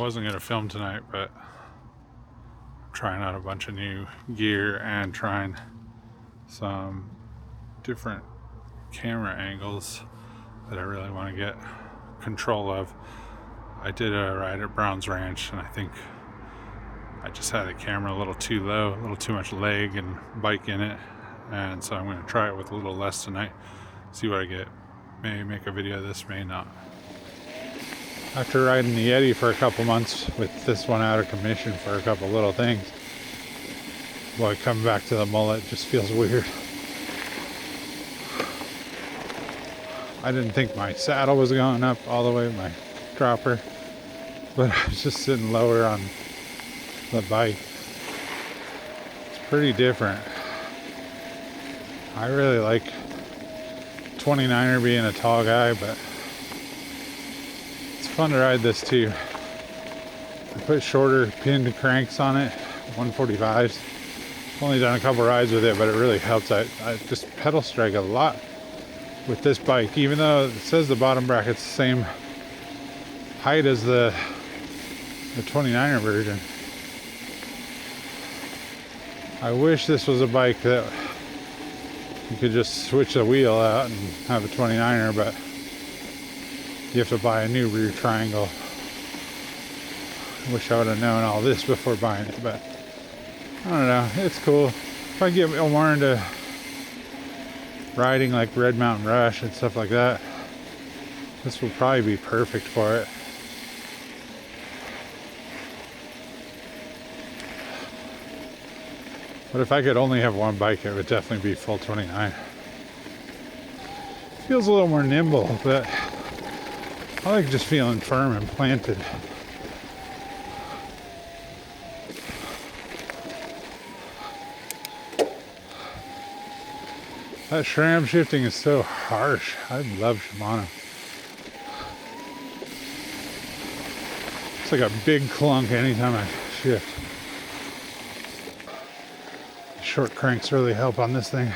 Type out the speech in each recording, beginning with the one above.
wasn't going to film tonight, but I'm trying out a bunch of new gear and trying some different camera angles that I really want to get control of. I did a ride at Brown's Ranch, and I think I just had the camera a little too low, a little too much leg and bike in it, and so I'm going to try it with a little less tonight, see what I get. May make a video of this, may not. After riding the Yeti for a couple months with this one out of commission for a couple little things, boy, coming back to the mullet just feels weird. I didn't think my saddle was going up all the way, my dropper, but I was just sitting lower on the bike. It's pretty different. I really like 29er being a tall guy, but it's fun to ride this too. I put shorter pinned cranks on it, 145s. Only done a couple rides with it, but it really helps. I just pedal strike a lot with this bike, even though it says the bottom bracket's the same height as the 29er version. I wish this was a bike that you could just switch the wheel out and have a 29er, but you have to buy a new rear triangle. I wish I would have known all this before buying it, but I don't know, it's cool. If I get more into riding like Red Mountain Rush and stuff like that, this will probably be perfect for it. But if I could only have one bike, it would definitely be full 29. Feels a little more nimble, but I like just feeling firm and planted. That SRAM shifting is so harsh. I love Shimano. It's like a big clunk anytime I shift. Short cranks really help on this thing.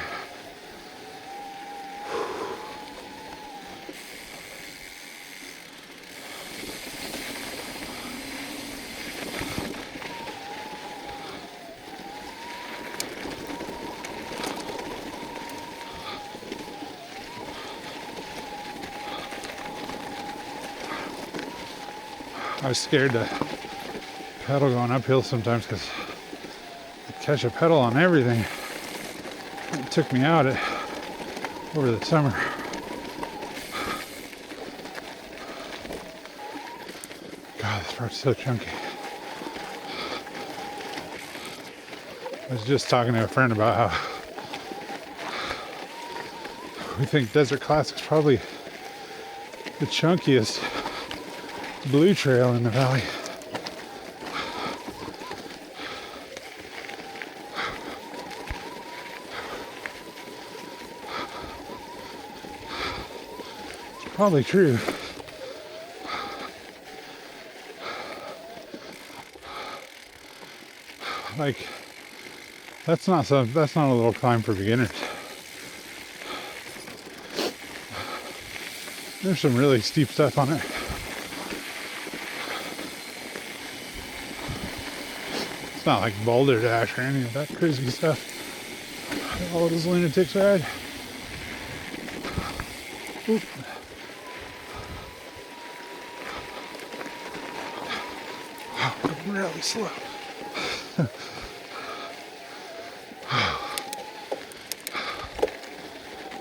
I was scared to pedal going uphill sometimes because I catch a pedal on everything. It took me out over the summer. God, this part's so chunky. I was just talking to a friend about how we think Desert Classic's probably the chunkiest blue trail in the valley. It's probably true. Like, that's not a little climb for beginners. There's some really steep stuff on it. It's not like Boulder Dash or any of that crazy stuff. All those lunatics ride. Oop. Wow, I'm really slow.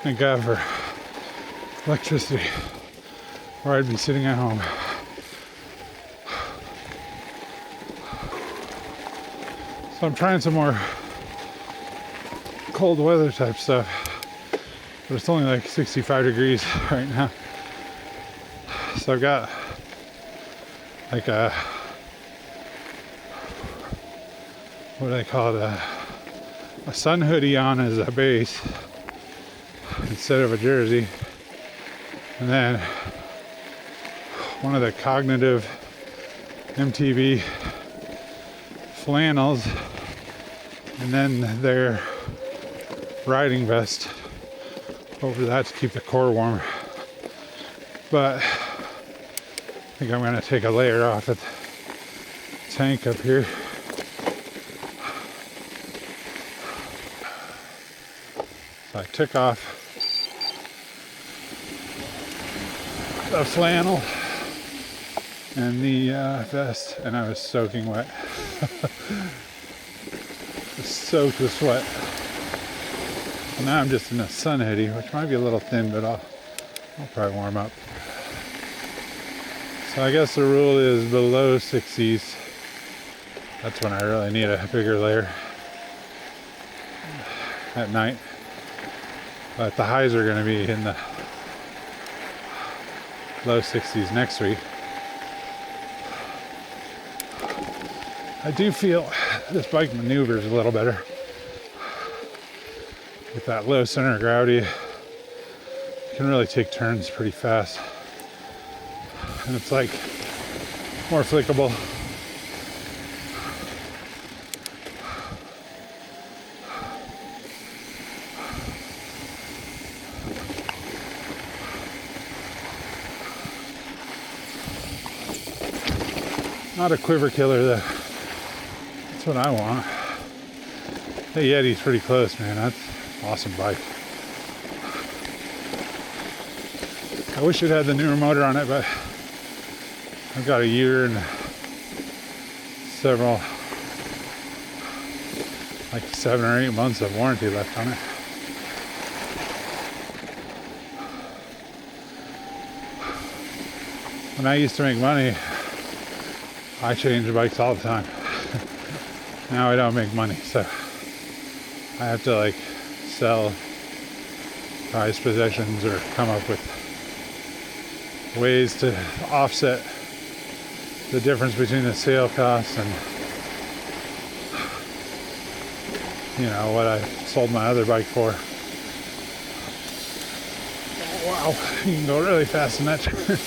Thank God for electricity, or I'd be sitting at home. So I'm trying some more cold weather type stuff, but it's only like 65 degrees right now. So I've got like a, what do they call it, a sun hoodie on as a base instead of a jersey, and then one of the Cognitive eMTB flannels, and then their riding vest over that to keep the core warm. But I think I'm going to take a layer off at tank up here. So I took off the flannel and the vest, and I was soaking wet. Soaked with sweat. Now I'm just in a sun hoodie, which might be a little thin, but I'll probably warm up. So I guess the rule is below 60s. That's when I really need a bigger layer at night. But the highs are going to be in the low 60s next week. I do feel this bike maneuvers a little better. With that low center of gravity, you can really take turns pretty fast. And it's like more flickable. Not a quiver killer though. That's what I want. The Yeti's pretty close, man. That's an awesome bike. I wish it had the newer motor on it, but I've got a year and several, like 7 or 8 months of warranty left on it. When I used to make money, I changed bikes all the time. Now I don't make money, so I have to like sell prized possessions or come up with ways to offset the difference between the sale costs and, you know, what I sold my other bike for. Oh, wow, you can go really fast in that turn.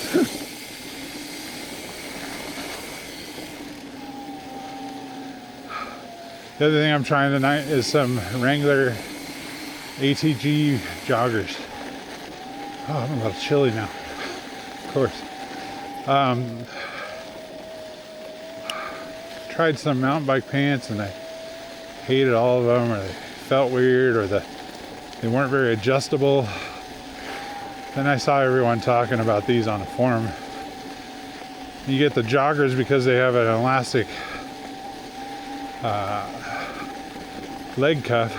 The other thing I'm trying tonight is some Wrangler ATG joggers. Oh, I'm a little chilly now. Of course. Tried some mountain bike pants and I hated all of them, or they felt weird, or they weren't very adjustable. Then I saw everyone talking about these on a forum. You get the joggers because they have an elastic leg cuff,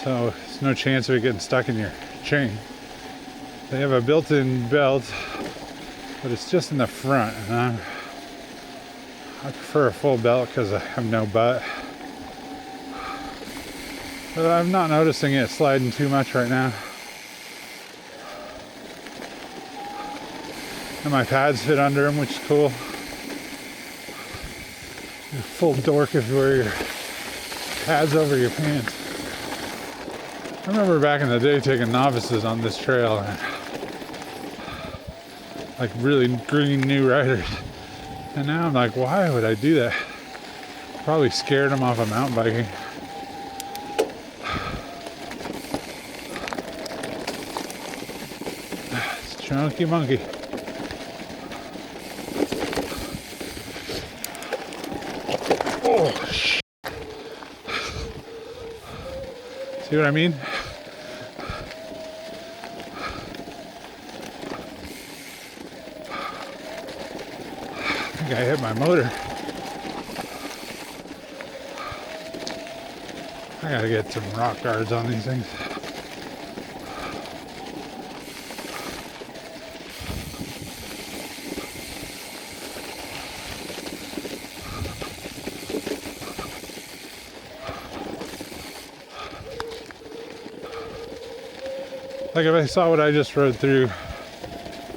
so there's no chance of it getting stuck in your chain. They have a built-in belt, but it's just in the front, and I prefer a full belt because I have no butt. But I'm not noticing it sliding too much right now. And my pads fit under them, which is cool. You're a full dork if you wear your pads over your pants. I remember back in the day taking novices on this trail, and like really green new riders. And now I'm like, why would I do that? Probably scared them off of mountain biking. It's chunky monkey. Oh, shit. See what I mean? I think I hit my motor. I gotta get some rock guards on these things. Like if I saw what I just rode through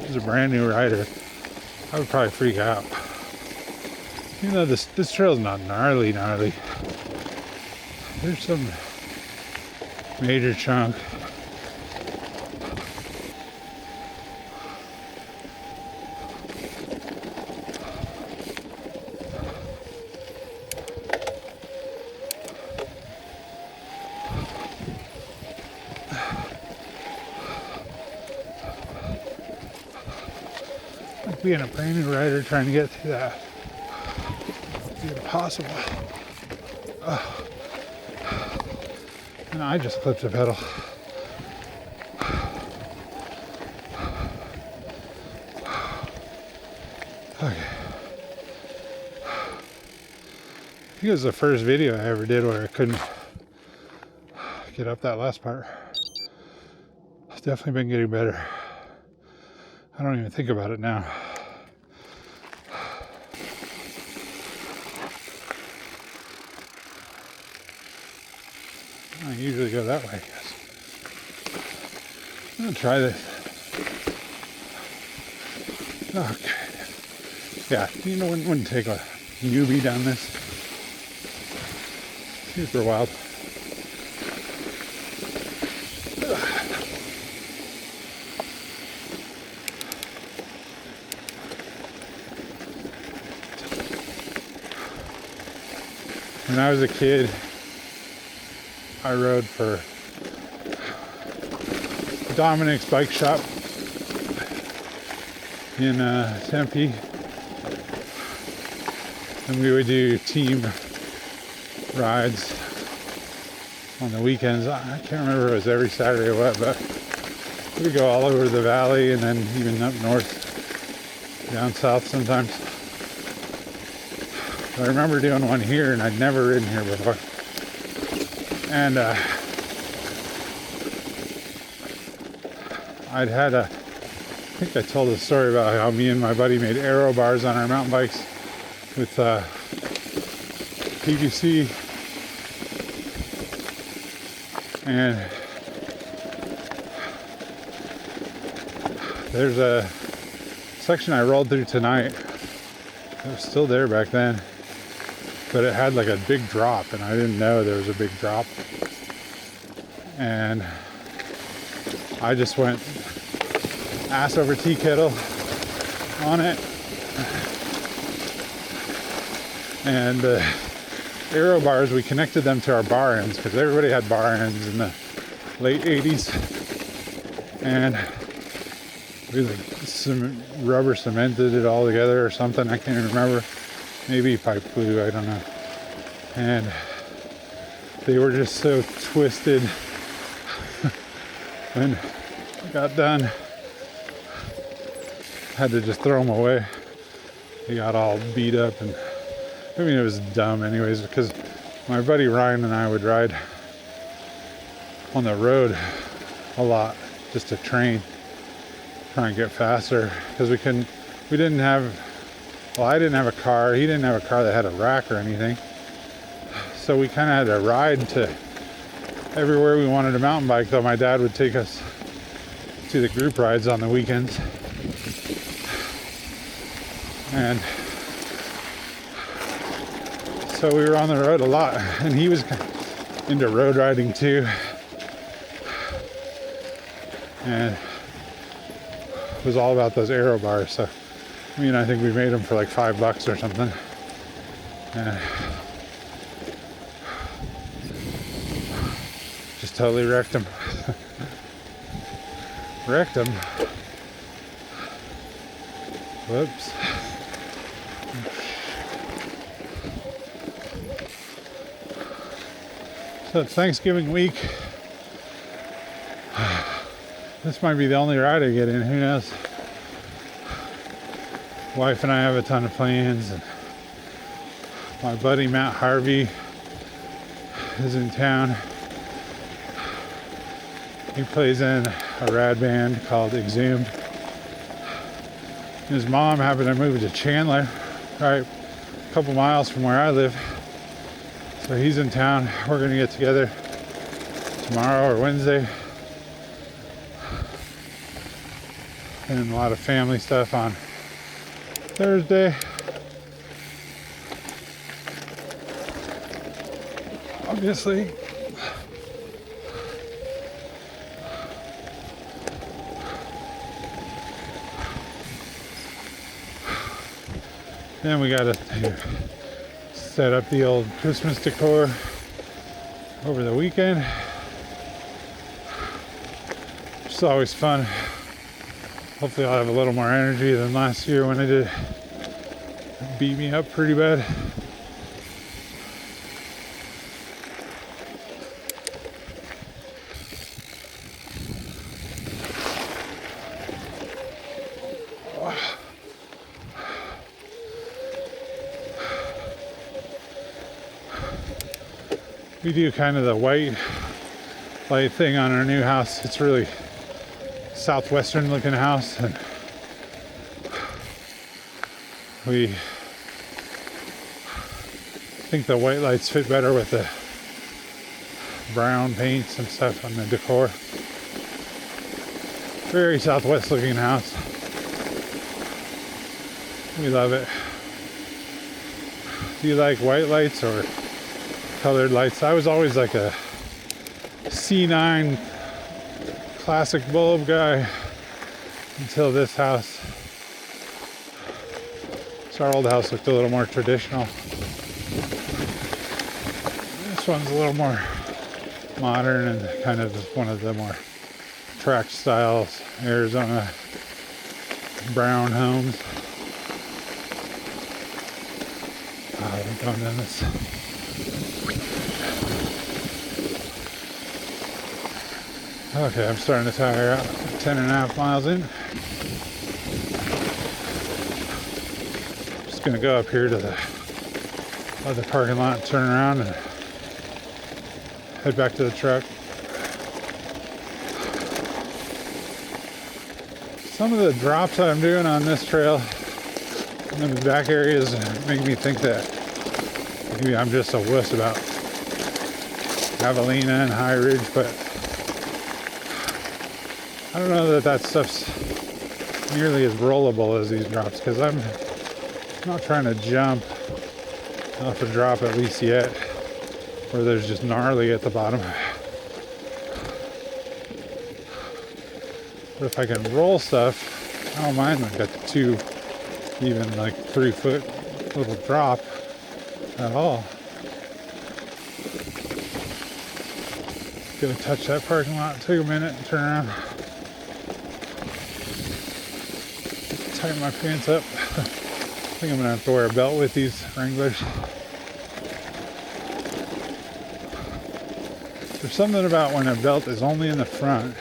as a brand new rider, I would probably freak out. You know, this trail's not gnarly. There's some major chunk. Like being a brand new rider trying to get through that. be impossible. And I just clipped the pedal. Okay. I think it was the first video I ever did where I couldn't get up that last part. It's definitely been getting better. I don't even think about it now. I usually go that way, I guess. I'm gonna try this. Okay. Yeah, you know, wouldn't take a newbie down this. Super wild. When I was a kid, I rode for Dominic's bike shop in Tempe, and we would do team rides on the weekends. I can't remember if it was every Saturday or what, but we would go all over the valley and then even up north, down south sometimes. I remember doing one here, and I'd never ridden here before. And I think I told a story about how me and my buddy made aero bars on our mountain bikes with PVC. And there's a section I rolled through tonight. It was still there back then, but it had like a big drop, and I didn't know there was a big drop. And I just went ass over tea kettle on it. And the aero bars, we connected them to our bar ends because everybody had bar ends in the late 80s. And we like rubber cemented it all together or something. I can't even remember. Maybe pipe glue, I don't know. And they were just so twisted when I got done. Had to just throw them away. They got all beat up, and I mean, it was dumb anyways, because my buddy Ryan and I would ride on the road a lot just to train, try and get faster, because I didn't have a car. He didn't have a car that had a rack or anything. So we kind of had to ride to everywhere we wanted to mountain bike, though my dad would take us to the group rides on the weekends. And so we were on the road a lot, and he was into road riding too. And it was all about those aero bars. So I mean, I think we made them for like $5 or something. And just totally wrecked them. Wrecked them. Whoops. So it's Thanksgiving week. This might be the only ride I get in, who knows? Wife and I have a ton of plans, and my buddy Matt Harvey is in town. He plays in a rad band called Exhumed. His mom happened to move to Chandler, right a couple miles from where I live. So he's in town. We're gonna get together tomorrow or Wednesday. And a lot of family stuff on Thursday. Obviously. Then we gotta set up the old Christmas decor over the weekend. It's always fun. Hopefully I'll have a little more energy than last year when it did beat me up pretty bad. We do kind of the white light thing on our new house. It's really southwestern looking house, and we think the white lights fit better with the brown paints and stuff on the decor. Very southwest looking house. We love it. Do you like white lights or colored lights? I was always like a C9 classic bulb guy until this house. So our old house looked a little more traditional. This one's a little more modern and kind of one of the more tract styles, Arizona brown homes. I'm going down this. Okay, I'm starting to tire out. 10.5 miles in. Just gonna go up here to the other parking lot, turn around, and head back to the truck. Some of the drops I'm doing on this trail in the back areas make me think that maybe I'm just a wuss about Javelina and High Ridge, but I don't know that stuff's nearly as rollable as these drops, because I'm not trying to jump off a drop, at least yet, where there's just gnarly at the bottom. But if I can roll stuff, I don't mind like a 2, even like 3 foot little drop at all. Gonna touch that parking lot, take a minute and turn around. Tighten my pants up. I think I'm gonna have to wear a belt with these Wranglers. There's something about when a belt is only in the front,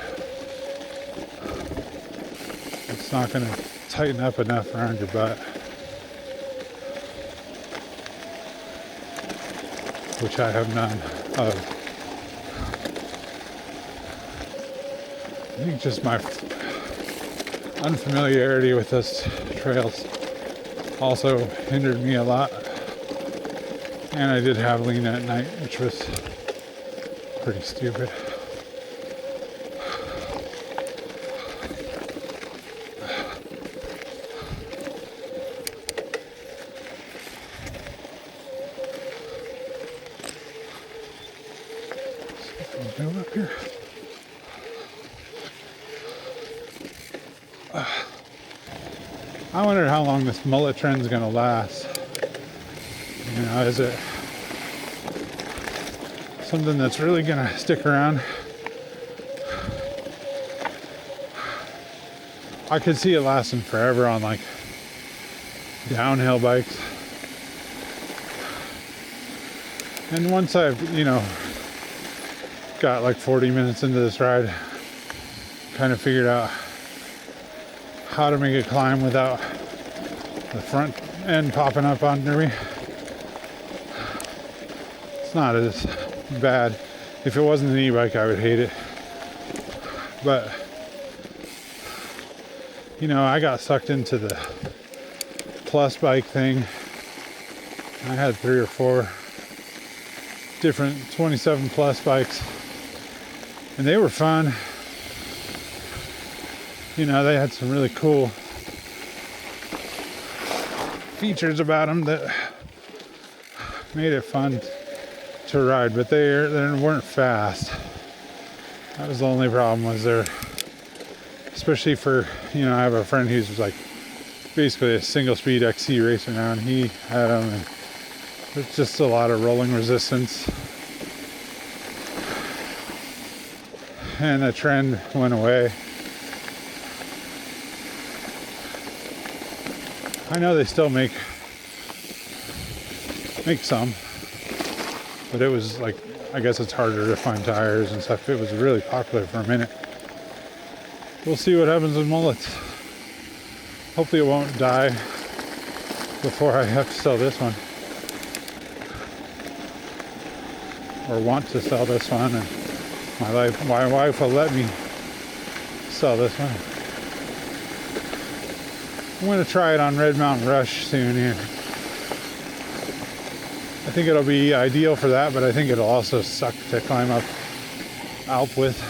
it's not gonna tighten up enough around your butt, which I have none of. I think just my unfamiliarity with this trails also hindered me a lot. And I did have Lena at night, which was pretty stupid. Go up here. I wonder how long this mullet trend's gonna last. You know, is it something that's really gonna stick around? I could see it lasting forever on like downhill bikes. And once I've, got like 40 minutes into this ride, kind of figured out how to make a climb without the front end popping up under me. It's not as bad. If it wasn't an e-bike, I would hate it. But, I got sucked into the plus bike thing. I had 3 or 4 different 27 plus bikes, and they were fun. They had some really cool features about them that made it fun to ride, but they weren't fast. That was the only problem, was there, especially for, I have a friend who's like basically a single speed XC racer now, and he had them, and there's just a lot of rolling resistance. And the trend went away. I know they still make some, but it was like, I guess it's harder to find tires and stuff. It was really popular for a minute. We'll see what happens with mullets. Hopefully it won't die before I have to sell this one. or want to sell this one, and my wife will let me sell this one. I'm going to try it on Red Mountain Rush soon here. I think it'll be ideal for that, but I think it'll also suck to climb up Alp with.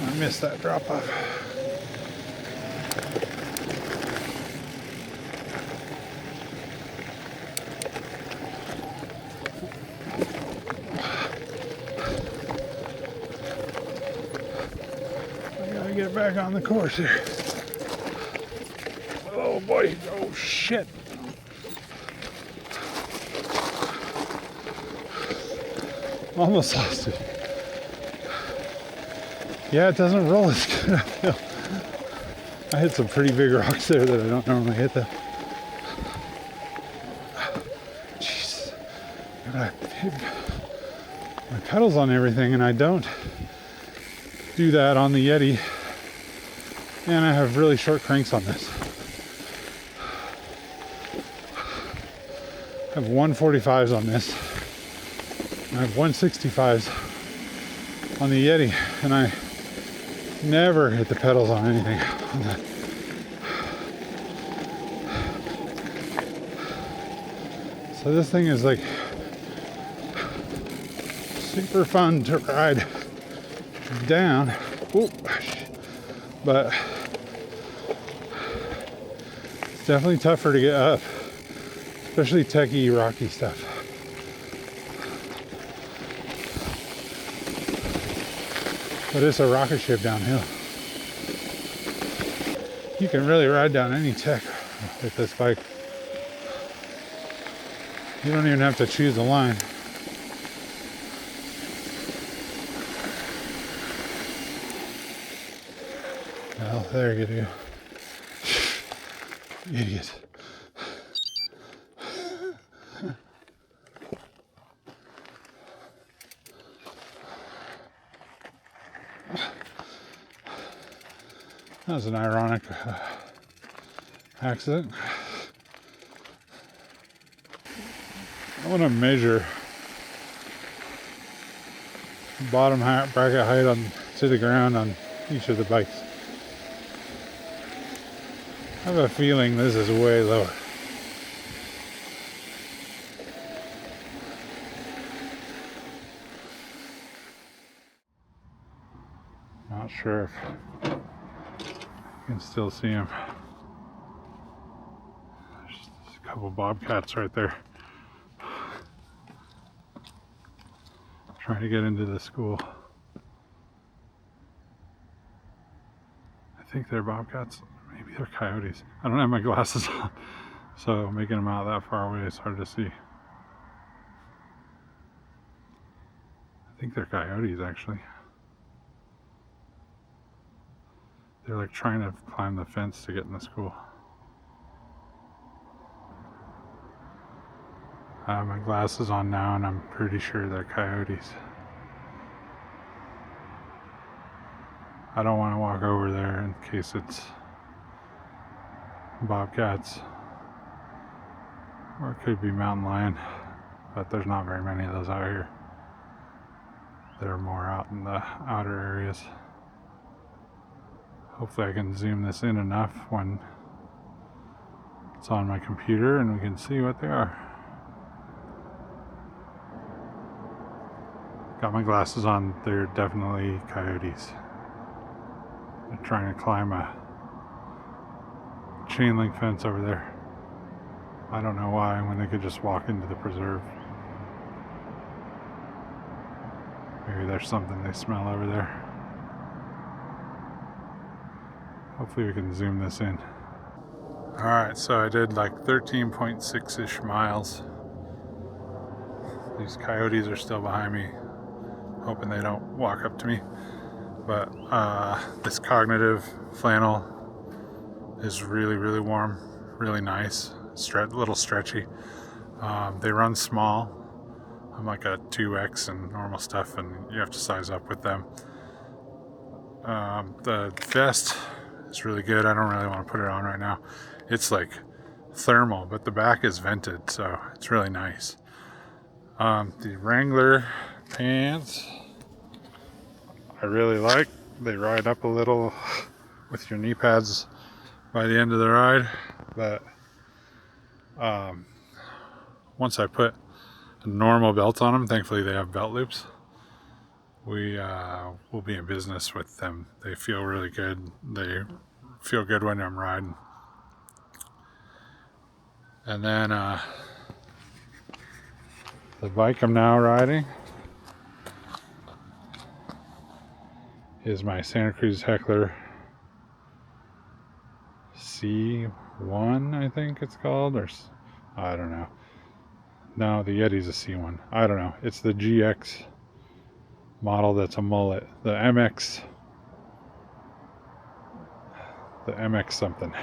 I missed that drop off. I gotta get back on the course here. Oh boy, oh shit. Almost lost it. Yeah, it doesn't roll as good, I feel. I hit some pretty big rocks there that I don't normally hit though. Jeez. I hit my pedals on everything, and I don't do that on the Yeti. And I have really short cranks on this. I have 145s on this. I have 165s on the Yeti, and I never hit the pedals on anything on that. So this thing is like super fun to ride down. Ooh, but it's definitely tougher to get up, especially techie, rocky stuff. But it's a rocket ship downhill. You can really ride down any tech with this bike. You don't even have to choose a line. Well, there you go. Idiot. That was an ironic accident. I want to measure bottom bracket height to the ground on each of the bikes. I have a feeling this is way lower. Not sure if you can still see them. There's just a couple bobcats right there. Trying to get into the school. I think they're bobcats. Maybe they're coyotes. I don't have my glasses on, so making them out that far away is hard to see. I think they're coyotes, actually. They're like trying to climb the fence to get in the school. I have my glasses on now, and I'm pretty sure they're coyotes. I don't want to walk over there in case it's bobcats, or it could be mountain lion, but there's not very many of those out here. They're more out in the outer areas. Hopefully I can zoom this in enough when it's on my computer and we can see what they are. Got my glasses on. They're definitely coyotes. They're trying to climb a chain link fence over there. I don't know why, when they could just walk into the preserve. Maybe there's something they smell over there. Hopefully we can zoom this in. Alright, so I did like 13.6-ish miles. These coyotes are still behind me, hoping they don't walk up to me. But this cognitive flannel is really, really warm, really nice, little stretchy. They run small. I'm like a 2X and normal stuff, and you have to size up with them. The vest is really good. I don't really want to put it on right now. It's like thermal, but the back is vented, so it's really nice. The Wrangler pants I really like. They ride up a little with your knee pads by the end of the ride, but once I put a normal belt on them, thankfully they have belt loops, we will be in business with them. They feel really good. They feel good when I'm riding. And then the bike I'm now riding is my Santa Cruz Heckler C1, I think it's called, or I don't know. No, the Yeti's a C1. I don't know. It's the GX model that's a mullet. The MX something.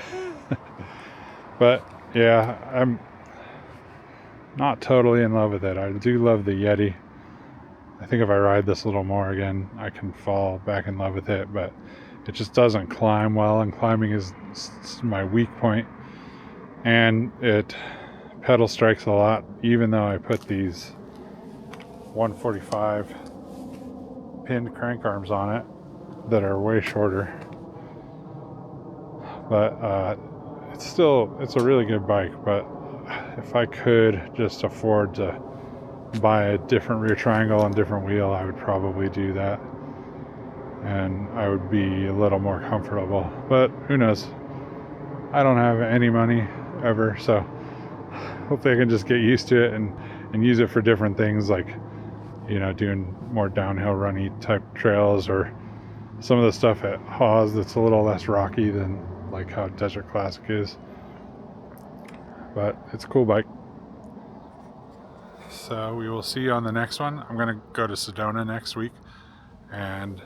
But yeah, I'm not totally in love with it. I do love the Yeti. I think if I ride this a little more again, I can fall back in love with it, but it just doesn't climb well, and climbing is my weak point. And it pedal strikes a lot, even though I put these 145 pinned crank arms on it that are way shorter. But it's a really good bike. But if I could just afford to buy a different rear triangle and different wheel, I would probably do that, and I would be a little more comfortable. But who knows? I don't have any money ever, so hopefully I can just get used to it and use it for different things, like, you know, doing more downhill runny type trails, or some of the stuff at Hawes that's a little less rocky than like how Desert Classic is. But it's a cool bike. So we will see you on the next one. I'm gonna go to Sedona next week, and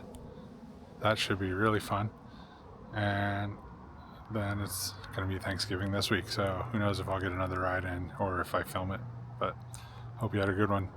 that should be really fun. And then it's gonna be Thanksgiving this week, so who knows if I'll get another ride in or if I film it. But hope you had a good one.